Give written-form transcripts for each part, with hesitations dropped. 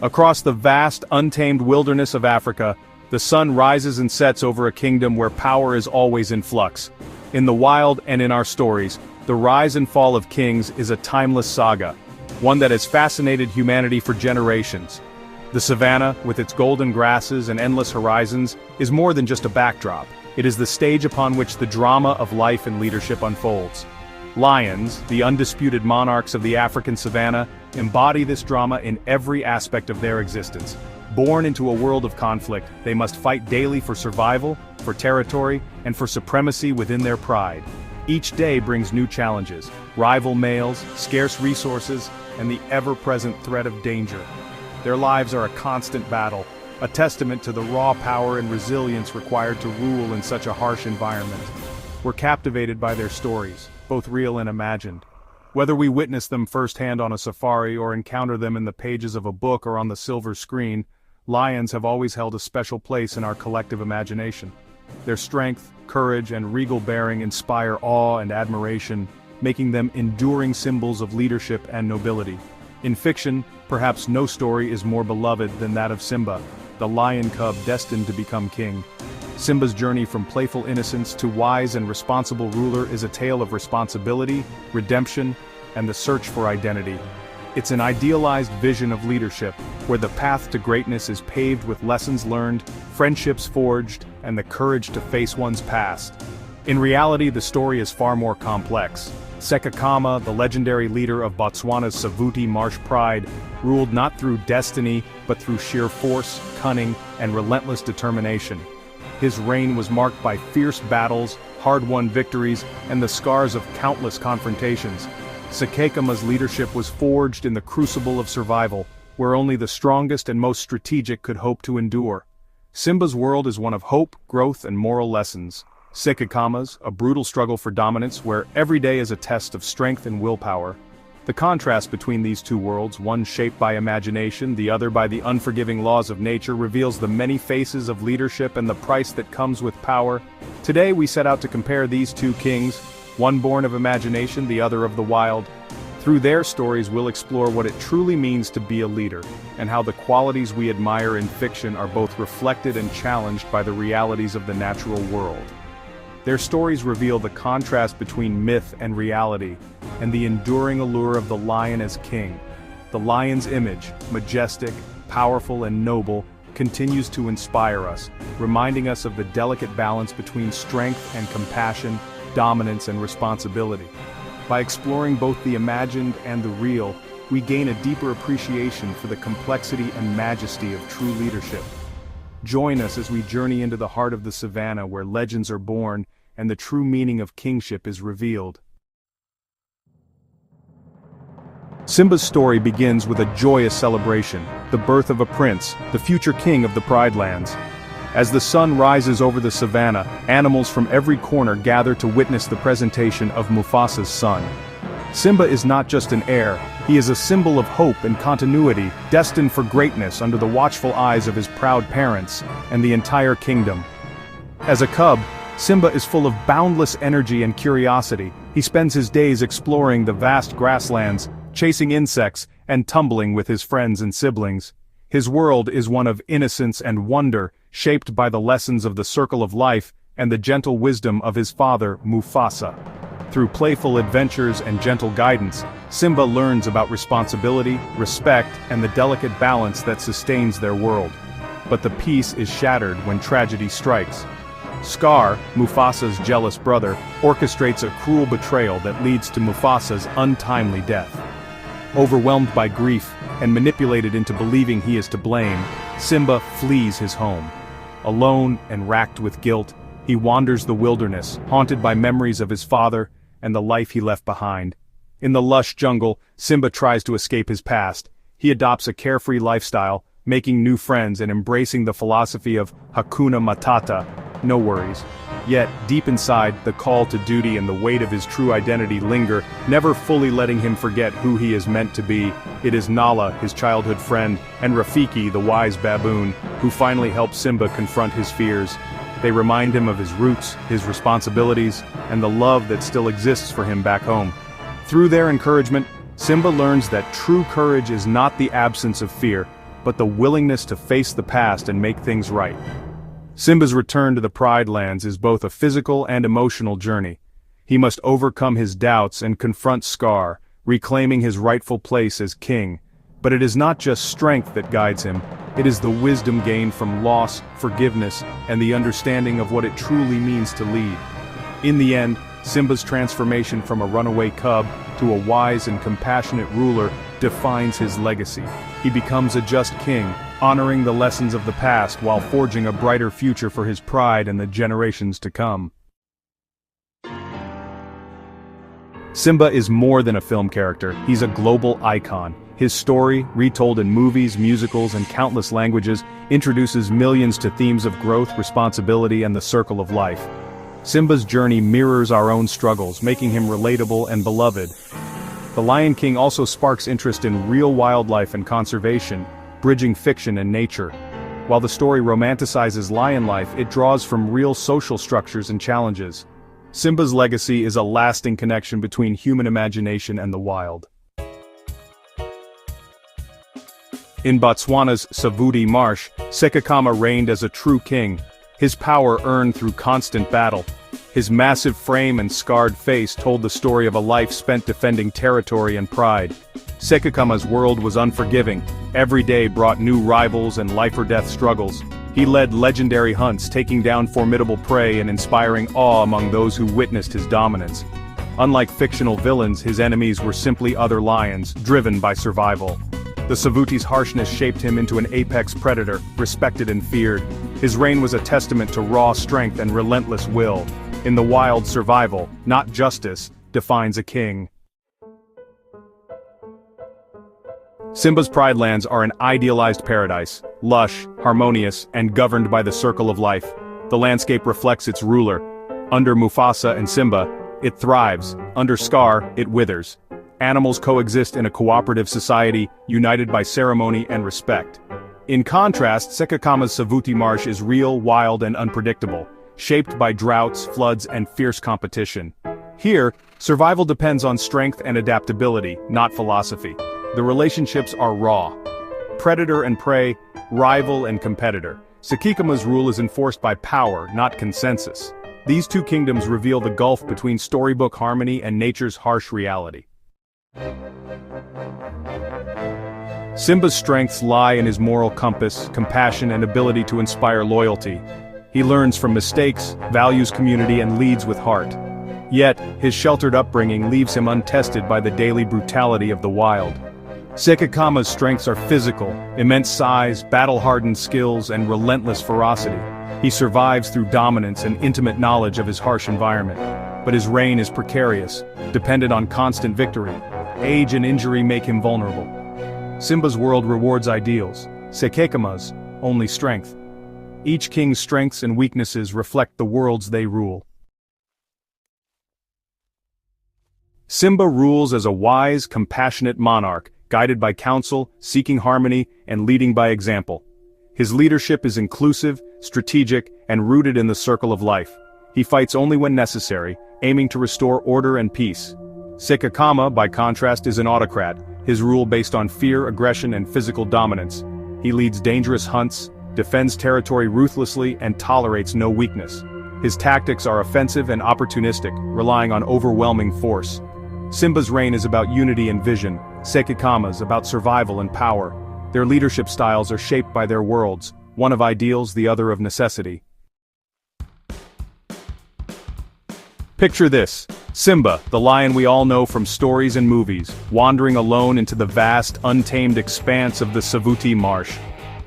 Across the vast, untamed wilderness of Africa, the sun rises and sets over a kingdom where power is always in flux. In the wild and in our stories, the rise and fall of kings is a timeless saga, one that has fascinated humanity for generations. The savannah, with its golden grasses and endless horizons, is more than just a backdrop. It is the stage upon which the drama of life and leadership unfolds. Lions, the undisputed monarchs of the African savannah, embody this drama in every aspect of their existence. Born into a world of conflict, they must fight daily for survival, for territory, and for supremacy within their pride. Each day brings new challenges, rival males, scarce resources, and the ever-present threat of danger. Their lives are a constant battle, a testament to the raw power and resilience required to rule in such a harsh environment. We're captivated by their stories, both real and imagined. Whether we witness them firsthand on a safari or encounter them in the pages of a book or on the silver screen, lions have always held a special place in our collective imagination. Their strength, courage, and regal bearing inspire awe and admiration, making them enduring symbols of leadership and nobility. In fiction, perhaps no story is more beloved than that of Simba, the lion cub destined to become king. Simba's journey from playful innocence to wise and responsible ruler is a tale of responsibility, redemption, and the search for identity. It's an idealized vision of leadership, where the path to greatness is paved with lessons learned, friendships forged, and the courage to face one's past. In reality, the story is far more complex. Sekekama, the legendary leader of Botswana's Savuti Marsh Pride, ruled not through destiny, but through sheer force, cunning, and relentless determination. His reign was marked by fierce battles, hard-won victories, and the scars of countless confrontations. Sekekama's leadership was forged in the crucible of survival, where only the strongest and most strategic could hope to endure. Simba's world is one of hope, growth, and moral lessons. Sekekama's, a brutal struggle for dominance where every day is a test of strength and willpower. The contrast between these two worlds, one shaped by imagination, the other by the unforgiving laws of nature, reveals the many faces of leadership and the price that comes with power. Today we set out to compare these two kings, one born of imagination, the other of the wild. Through their stories we'll explore what it truly means to be a leader, and how the qualities we admire in fiction are both reflected and challenged by the realities of the natural world. Their stories reveal the contrast between myth and reality, and the enduring allure of the lion as king. The lion's image, majestic, powerful, and noble, continues to inspire us, reminding us of the delicate balance between strength and compassion, dominance and responsibility. By exploring both the imagined and the real, we gain a deeper appreciation for the complexity and majesty of true leadership. Join us as we journey into the heart of the savannah where legends are born and the true meaning of kingship is revealed. Simba's story begins with a joyous celebration, the birth of a prince, the future king of the Pride Lands. As the sun rises over the savannah, animals from every corner gather to witness the presentation of Mufasa's son. Simba is not just an heir, he is a symbol of hope and continuity, destined for greatness under the watchful eyes of his proud parents and the entire kingdom. As a cub, Simba is full of boundless energy and curiosity. He spends his days exploring the vast grasslands, chasing insects, and tumbling with his friends and siblings. His world is one of innocence and wonder, shaped by the lessons of the circle of life and the gentle wisdom of his father, Mufasa. Through playful adventures and gentle guidance, Simba learns about responsibility, respect, and the delicate balance that sustains their world. But the peace is shattered when tragedy strikes. Scar, Mufasa's jealous brother, orchestrates a cruel betrayal that leads to Mufasa's untimely death. Overwhelmed by grief and manipulated into believing he is to blame, Simba flees his home. Alone and racked with guilt, he wanders the wilderness, haunted by memories of his father and the life he left behind. In the lush jungle, Simba tries to escape his past. He adopts a carefree lifestyle, making new friends and embracing the philosophy of Hakuna Matata, no worries. Yet, deep inside, the call to duty and the weight of his true identity linger, never fully letting him forget who he is meant to be. It is Nala, his childhood friend, and Rafiki, the wise baboon, who finally help Simba confront his fears. They remind him of his roots, his responsibilities, and the love that still exists for him back home. Through their encouragement, Simba learns that true courage is not the absence of fear, but the willingness to face the past and make things right. Simba's return to the Pride Lands is both a physical and emotional journey. He must overcome his doubts and confront Scar, reclaiming his rightful place as king. But it is not just strength that guides him, it is the wisdom gained from loss, forgiveness, and the understanding of what it truly means to lead. In the end, Simba's transformation from a runaway cub to a wise and compassionate ruler defines his legacy. He becomes a just king, honoring the lessons of the past while forging a brighter future for his pride and the generations to come. Simba is more than a film character, he's a global icon. His story, retold in movies, musicals, and countless languages, introduces millions to themes of growth, responsibility, and the circle of life. Simba's journey mirrors our own struggles, making him relatable and beloved. The Lion King also sparks interest in real wildlife and conservation, bridging fiction and nature. While the story romanticizes lion life, it draws from real social structures and challenges. Simba's legacy is a lasting connection between human imagination and the wild. In Botswana's Savuti Marsh, Sekekama reigned as a true king, his power earned through constant battle. His massive frame and scarred face told the story of a life spent defending territory and pride. Sekekama's world was unforgiving, every day brought new rivals and life-or-death struggles. He led legendary hunts, taking down formidable prey and inspiring awe among those who witnessed his dominance. Unlike fictional villains, his enemies were simply other lions, driven by survival. The Savuti's harshness shaped him into an apex predator, respected and feared. His reign was a testament to raw strength and relentless will. In the wild, survival, not justice, defines a king. Simba's Pride Lands are an idealized paradise, lush, harmonious, and governed by the circle of life. The landscape reflects its ruler. Under Mufasa and Simba, it thrives. Under Scar, it withers. Animals coexist in a cooperative society, united by ceremony and respect. In contrast, Sekekama's Savuti Marsh is real, wild, and unpredictable, shaped by droughts, floods, and fierce competition. Here, survival depends on strength and adaptability, not philosophy. The relationships are raw. Predator and prey, rival and competitor. Sekekama's rule is enforced by power, not consensus. These two kingdoms reveal the gulf between storybook harmony and nature's harsh reality. Simba's strengths lie in his moral compass, compassion, and ability to inspire loyalty. He learns from mistakes, values community, and leads with heart. Yet, his sheltered upbringing leaves him untested by the daily brutality of the wild. Sekekama's strengths are physical, immense size, battle-hardened skills, and relentless ferocity. He survives through dominance and intimate knowledge of his harsh environment. But his reign is precarious, dependent on constant victory. Age and injury make him vulnerable. Simba's world rewards ideals, Sekekama's only strength. Each king's strengths and weaknesses reflect the worlds they rule. Simba rules as a wise, compassionate monarch, guided by counsel, seeking harmony, and leading by example. His leadership is inclusive, strategic, and rooted in the circle of life. He fights only when necessary, aiming to restore order and peace. Sekekama, by contrast, is an autocrat, his rule based on fear, aggression, and physical dominance. He leads dangerous hunts, defends territory ruthlessly, and tolerates no weakness. His tactics are offensive and opportunistic, relying on overwhelming force. Simba's reign is about unity and vision, Sekekama's about survival and power. Their leadership styles are shaped by their worlds, one of ideals, the other of necessity. Picture this: Simba, the lion we all know from stories and movies, wandering alone into the vast, untamed expanse of the Savuti Marsh.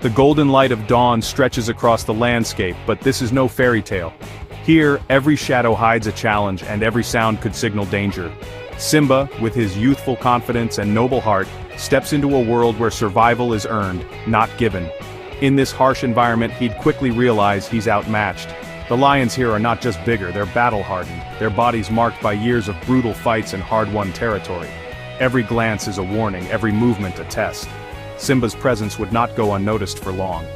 The golden light of dawn stretches across the landscape, but this is no fairy tale. Here, every shadow hides a challenge and every sound could signal danger. Simba, with his youthful confidence and noble heart, steps into a world where survival is earned, not given. In this harsh environment, he'd quickly realize he's outmatched. The lions here are not just bigger, they're battle-hardened, their bodies marked by years of brutal fights and hard-won territory. Every glance is a warning, every movement a test. Simba's presence would not go unnoticed for long.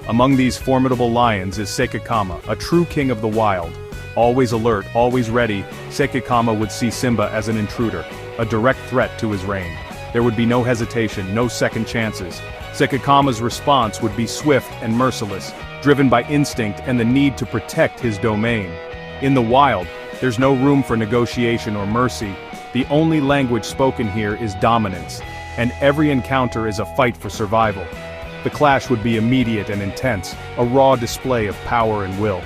Among these formidable lions is Sekekama, a true king of the wild. Always alert, always ready, Sekekama would see Simba as an intruder, a direct threat to his reign. There would be no hesitation, no second chances. Sekekama's response would be swift and merciless, driven by instinct and the need to protect his domain. In the wild, there's no room for negotiation or mercy. The only language spoken here is dominance, and every encounter is a fight for survival. The clash would be immediate and intense, a raw display of power and will.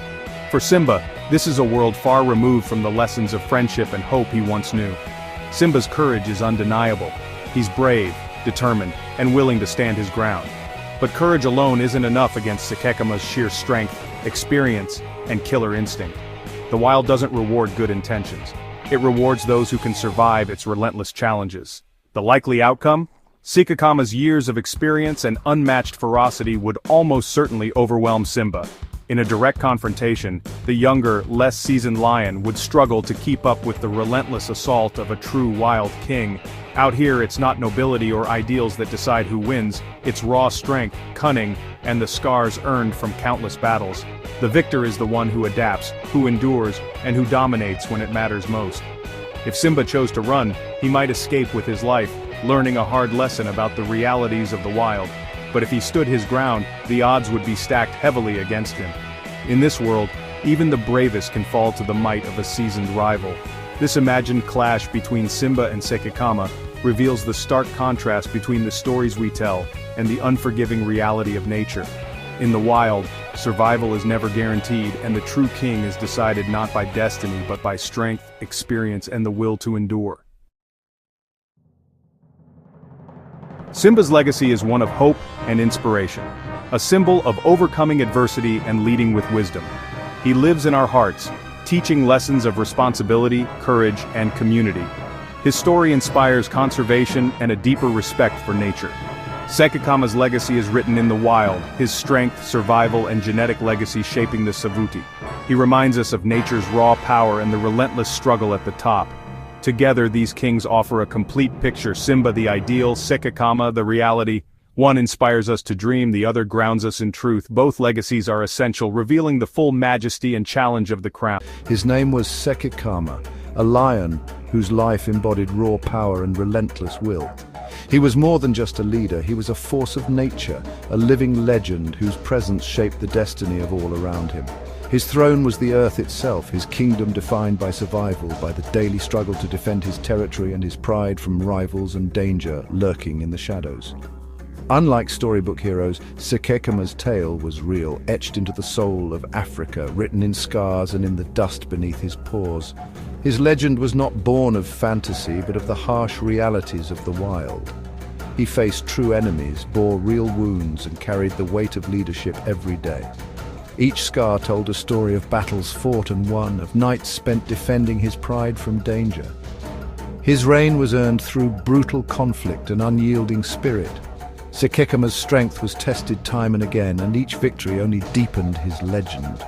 For Simba, this is a world far removed from the lessons of friendship and hope he once knew. Simba's courage is undeniable. He's brave, determined, and willing to stand his ground. But courage alone isn't enough against Sekekama's sheer strength, experience, and killer instinct. The wild doesn't reward good intentions. It rewards those who can survive its relentless challenges. The likely outcome? Sekekama's years of experience and unmatched ferocity would almost certainly overwhelm Simba. In a direct confrontation, the younger, less seasoned lion would struggle to keep up with the relentless assault of a true wild king. Out here, it's not nobility or ideals that decide who wins, it's raw strength, cunning, and the scars earned from countless battles. The victor is the one who adapts, who endures, and who dominates when it matters most. If Simba chose to run, he might escape with his life, learning a hard lesson about the realities of the wild. But if he stood his ground, the odds would be stacked heavily against him. In this world, even the bravest can fall to the might of a seasoned rival. This imagined clash between Simba and Sekekama reveals the stark contrast between the stories we tell and the unforgiving reality of nature. In the wild, survival is never guaranteed, and the true king is decided not by destiny but by strength, experience, and the will to endure. Simba's legacy is one of hope and inspiration, a symbol of overcoming adversity and leading with wisdom. He lives in our hearts, teaching lessons of responsibility, courage, and community. His story inspires conservation and a deeper respect for nature. Sekekama's legacy is written in the wild, his strength, survival, and genetic legacy shaping the Savuti. He reminds us of nature's raw power and the relentless struggle at the top. Together, these kings offer a complete picture: Simba the ideal, Sekekama the reality. One inspires us to dream, the other grounds us in truth. Both legacies are essential, revealing the full majesty and challenge of the crown. His name was Sekekama, a lion whose life embodied raw power and relentless will. He was more than just a leader, he was a force of nature, a living legend whose presence shaped the destiny of all around him. His throne was the earth itself, his kingdom defined by survival, by the daily struggle to defend his territory and his pride from rivals and danger lurking in the shadows. Unlike storybook heroes, Sekekama's tale was real, etched into the soul of Africa, written in scars and in the dust beneath his paws. His legend was not born of fantasy, but of the harsh realities of the wild. He faced true enemies, bore real wounds, and carried the weight of leadership every day. Each scar told a story of battles fought and won, of nights spent defending his pride from danger. His reign was earned through brutal conflict and unyielding spirit. Sekekama's strength was tested time and again, and each victory only deepened his legend.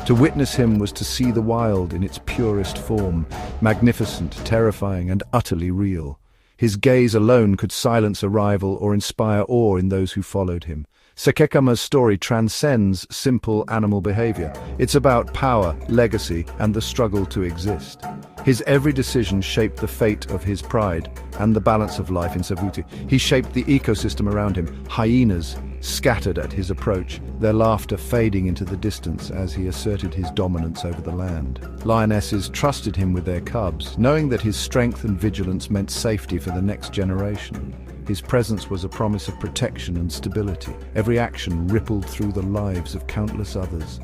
To witness him was to see the wild in its purest form, magnificent, terrifying, and utterly real. His gaze alone could silence a rival or inspire awe in those who followed him. Sekekama's story transcends simple animal behavior. It's about power, legacy, and the struggle to exist. His every decision shaped the fate of his pride and the balance of life in Savuti. He shaped the ecosystem around him. Hyenas scattered at his approach, their laughter fading into the distance as he asserted his dominance over the land. Lionesses trusted him with their cubs, knowing that his strength and vigilance meant safety for the next generation. His presence was a promise of protection and stability. Every action rippled through the lives of countless others.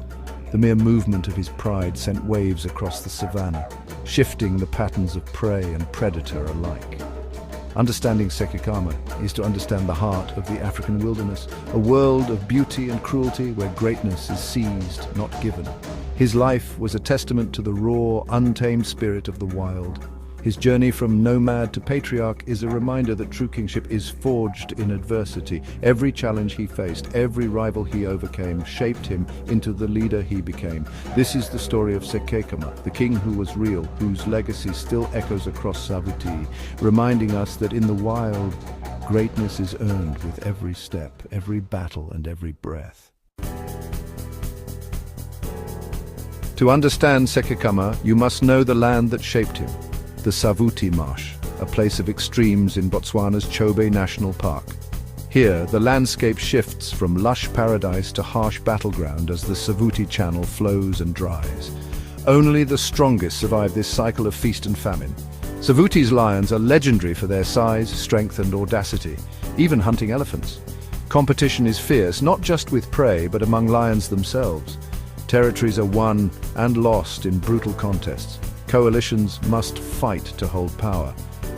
The mere movement of his pride sent waves across the savannah, shifting the patterns of prey and predator alike. Understanding Sekekama is to understand the heart of the African wilderness, a world of beauty and cruelty where greatness is seized, not given. His life was a testament to the raw, untamed spirit of the wild. His journey from nomad to patriarch is a reminder that true kingship is forged in adversity. Every challenge he faced, every rival he overcame, shaped him into the leader he became. This is the story of Sekekama, the king who was real, whose legacy still echoes across Savuti, reminding us that in the wild, greatness is earned with every step, every battle, and every breath. To understand Sekekama, you must know the land that shaped him, the Savuti Marsh. a place of extremes in Botswana's Chobe National Park. Here, the landscape shifts from lush paradise to harsh battleground as the Savuti Channel flows and dries. Only the strongest survive this cycle of feast and famine. Savuti's lions are legendary for their size, strength and audacity, even hunting elephants. Competition is fierce, not just with prey, but among lions themselves. Territories are won and lost in brutal contests. Coalitions must fight to hold power.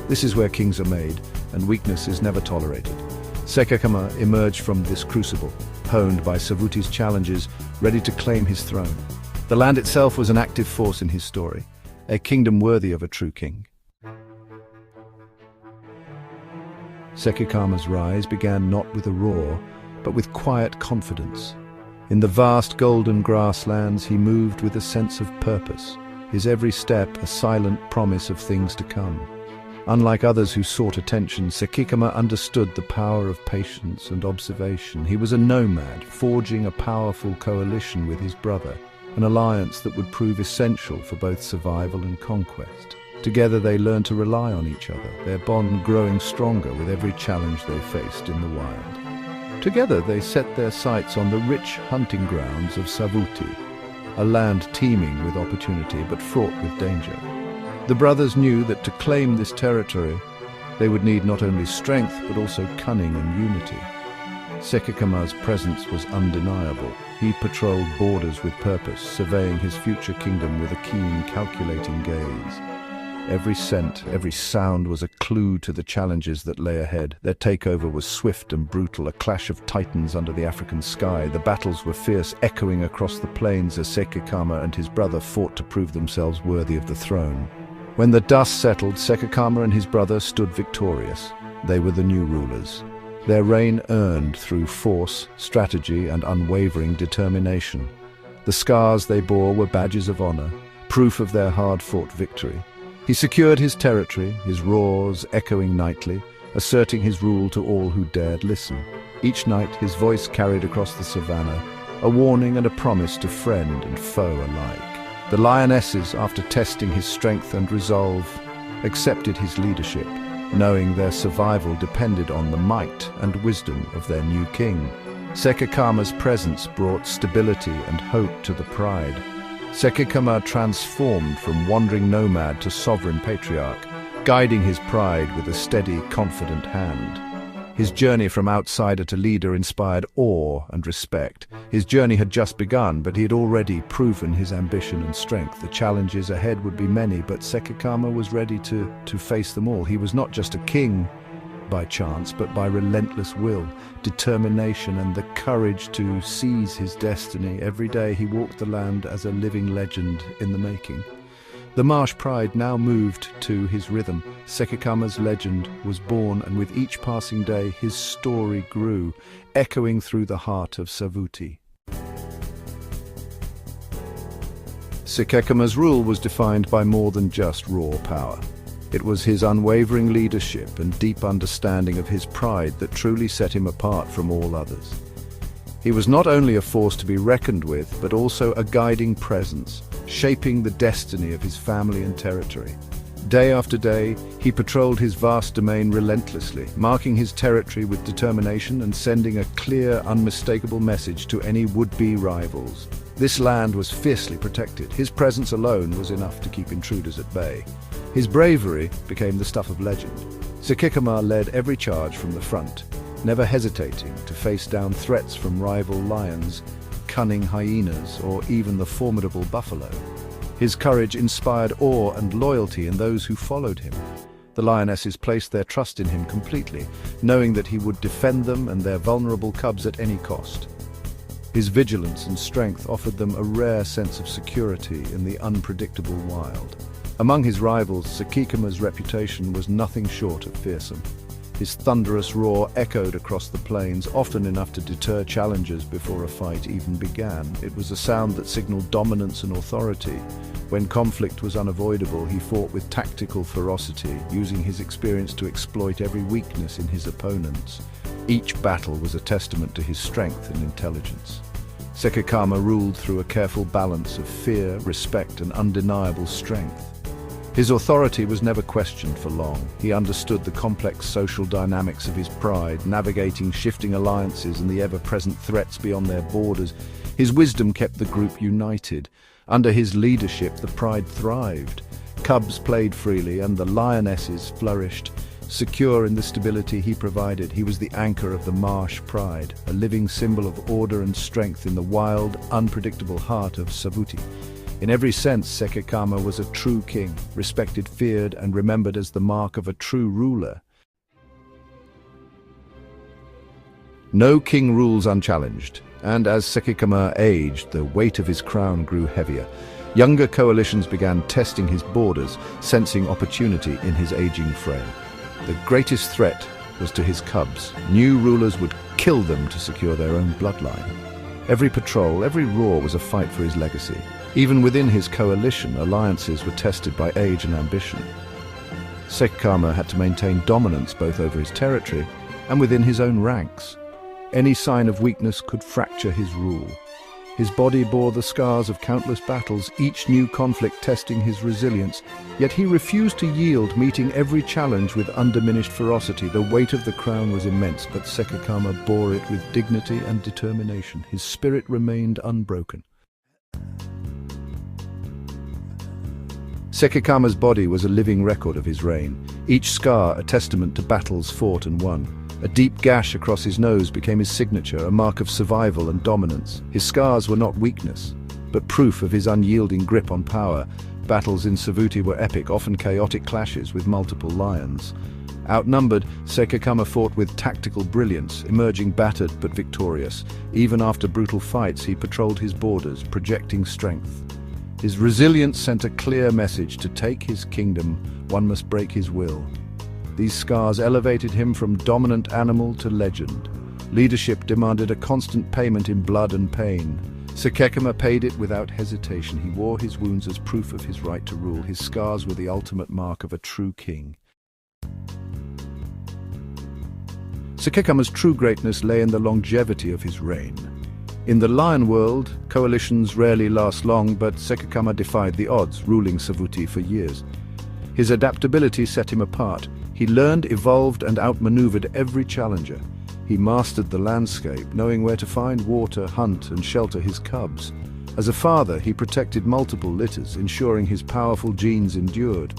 This is where kings are made, and weakness is never tolerated. Sekekama emerged from this crucible, honed by Savuti's challenges, ready to claim his throne. The land itself was an active force in his story, a kingdom worthy of a true king. Sekekama's rise began not with a roar, but with quiet confidence. In the vast golden grasslands, he moved with a sense of purpose, his every step a silent promise of things to come. Unlike others who sought attention, Sekekama understood the power of patience and observation. He was a nomad, forging a powerful coalition with his brother, an alliance that would prove essential for both survival and conquest. Together they learned to rely on each other, their bond growing stronger with every challenge they faced in the wild. Together they set their sights on the rich hunting grounds of Savuti, a land teeming with opportunity but fraught with danger. The brothers knew that to claim this territory, they would need not only strength but also cunning and unity. Sekekama's presence was undeniable. He patrolled borders with purpose, surveying his future kingdom with a keen, calculating gaze. Every scent, every sound was a clue to the challenges that lay ahead. Their takeover was swift and brutal, a clash of titans under the African sky. The battles were fierce, echoing across the plains as Sekekama and his brother fought to prove themselves worthy of the throne. When the dust settled, Sekekama and his brother stood victorious. They were the new rulers. Their reign earned through force, strategy, and unwavering determination. The scars they bore were badges of honor, proof of their hard-fought victory. He secured his territory, his roars echoing nightly, asserting his rule to all who dared listen. Each night his voice carried across the savannah, a warning and a promise to friend and foe alike. The lionesses, after testing his strength and resolve, accepted his leadership, knowing their survival depended on the might and wisdom of their new king. Sekekama's presence brought stability and hope to the pride. Sekekama transformed from wandering nomad to sovereign patriarch, guiding his pride with a steady, confident hand. His journey from outsider to leader inspired awe and respect. His journey had just begun, but he had already proven his ambition and strength. The challenges ahead would be many, but Sekekama was ready to face them all. He was not just a king by chance, but by relentless will, determination, and the courage to seize his destiny. Every day he walked the land as a living legend in the making. The marsh pride now moved to his rhythm. Sekekama's legend was born, and with each passing day his story grew, echoing through the heart of Savuti. Sekekama's rule was defined by more than just raw power. It was his unwavering leadership and deep understanding of his pride that truly set him apart from all others. He was not only a force to be reckoned with, but also a guiding presence, shaping the destiny of his family and territory. Day after day, he patrolled his vast domain relentlessly, marking his territory with determination and sending a clear, unmistakable message to any would-be rivals. This land was fiercely protected. His presence alone was enough to keep intruders at bay. His bravery became the stuff of legend. Sekekama led every charge from the front, never hesitating to face down threats from rival lions, cunning hyenas, or even the formidable buffalo. His courage inspired awe and loyalty in those who followed him. The lionesses placed their trust in him completely, knowing that he would defend them and their vulnerable cubs at any cost. His vigilance and strength offered them a rare sense of security in the unpredictable wild. Among his rivals, Sekekama's reputation was nothing short of fearsome. His thunderous roar echoed across the plains, often enough to deter challengers before a fight even began. It was a sound that signaled dominance and authority. When conflict was unavoidable, he fought with tactical ferocity, using his experience to exploit every weakness in his opponents. Each battle was a testament to his strength and intelligence. Sekekama ruled through a careful balance of fear, respect, and undeniable strength. His authority was never questioned for long. He understood the complex social dynamics of his pride, navigating shifting alliances and the ever-present threats beyond their borders. His wisdom kept the group united. Under his leadership, the pride thrived. Cubs played freely and the lionesses flourished. Secure in the stability he provided, he was the anchor of the marsh pride, a living symbol of order and strength in the wild, unpredictable heart of Savuti. In every sense, Sekekama was a true king, respected, feared, and remembered as the mark of a true ruler. No king rules unchallenged, and as Sekekama aged, the weight of his crown grew heavier. Younger coalitions began testing his borders, sensing opportunity in his aging frame. The greatest threat was to his cubs. New rulers would kill them to secure their own bloodline. Every patrol, every roar was a fight for his legacy. Even within his coalition, alliances were tested by age and ambition. Sekekama had to maintain dominance both over his territory and within his own ranks. Any sign of weakness could fracture his rule. His body bore the scars of countless battles, each new conflict testing his resilience. Yet he refused to yield, meeting every challenge with undiminished ferocity. The weight of the crown was immense, but Sekekama bore it with dignity and determination. His spirit remained unbroken. Sekekama's body was a living record of his reign, each scar a testament to battles fought and won. A deep gash across his nose became his signature, a mark of survival and dominance. His scars were not weakness, but proof of his unyielding grip on power. Battles in Savuti were epic, often chaotic clashes with multiple lions. Outnumbered, Sekekama fought with tactical brilliance, emerging battered but victorious. Even after brutal fights, he patrolled his borders, projecting strength. His resilience sent a clear message: to take his kingdom, one must break his will. These scars elevated him from dominant animal to legend. Leadership demanded a constant payment in blood and pain. Sekekama paid it without hesitation. He wore his wounds as proof of his right to rule. His scars were the ultimate mark of a true king. Sekekama's true greatness lay in the longevity of his reign. In the lion world, coalitions rarely last long, but Sekekama defied the odds, ruling Savuti for years. His adaptability set him apart. He learned, evolved, and outmaneuvered every challenger. He mastered the landscape, knowing where to find water, hunt, and shelter his cubs. As a father, he protected multiple litters, ensuring his powerful genes endured.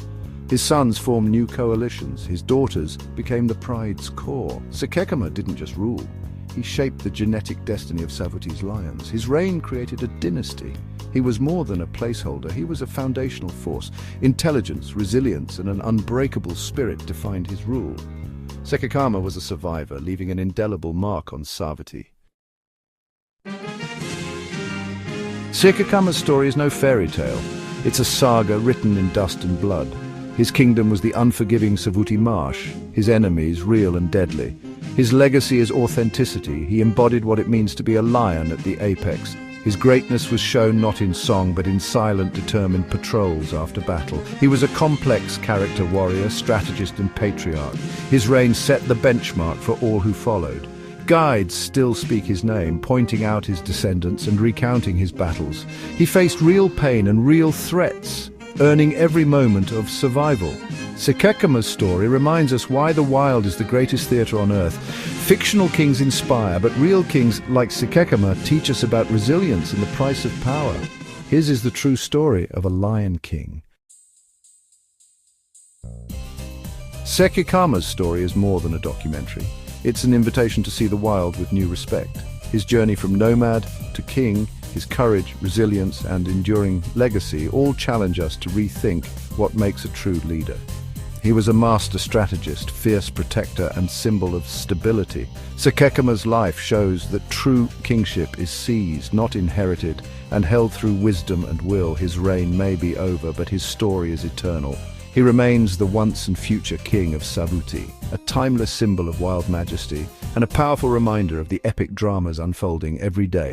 His sons formed new coalitions. His daughters became the pride's core. Sekekama didn't just rule. He shaped the genetic destiny of Savuti's lions. His reign created a dynasty. He was more than a placeholder. He was a foundational force. Intelligence, resilience, and an unbreakable spirit defined his rule. Sekekama was a survivor, leaving an indelible mark on Savuti. Sekekama's story is no fairy tale. It's a saga written in dust and blood. His kingdom was the unforgiving Savuti marsh, his enemies real and deadly. His legacy is authenticity. He embodied what it means to be a lion at the apex. His greatness was shown not in song, but in silent, determined patrols after battle. He was a complex character warrior, strategist and patriarch. His reign set the benchmark for all who followed. Guides still speak his name, pointing out his descendants and recounting his battles. He faced real pain and real threats, earning every moment of survival. Sekekama's story reminds us why the wild is the greatest theatre on earth. Fictional kings inspire, but real kings like Sekekama teach us about resilience and the price of power. His is the true story of a lion king. Sekekama's story is more than a documentary. It's an invitation to see the wild with new respect. His journey from nomad to king, his courage, resilience, and enduring legacy all challenge us to rethink what makes a true leader. He was a master strategist, fierce protector, and symbol of stability. Sekekama's life shows that true kingship is seized, not inherited, and held through wisdom and will. His reign may be over, but his story is eternal. He remains the once and future king of Savuti, a timeless symbol of wild majesty, and a powerful reminder of the epic dramas unfolding every day.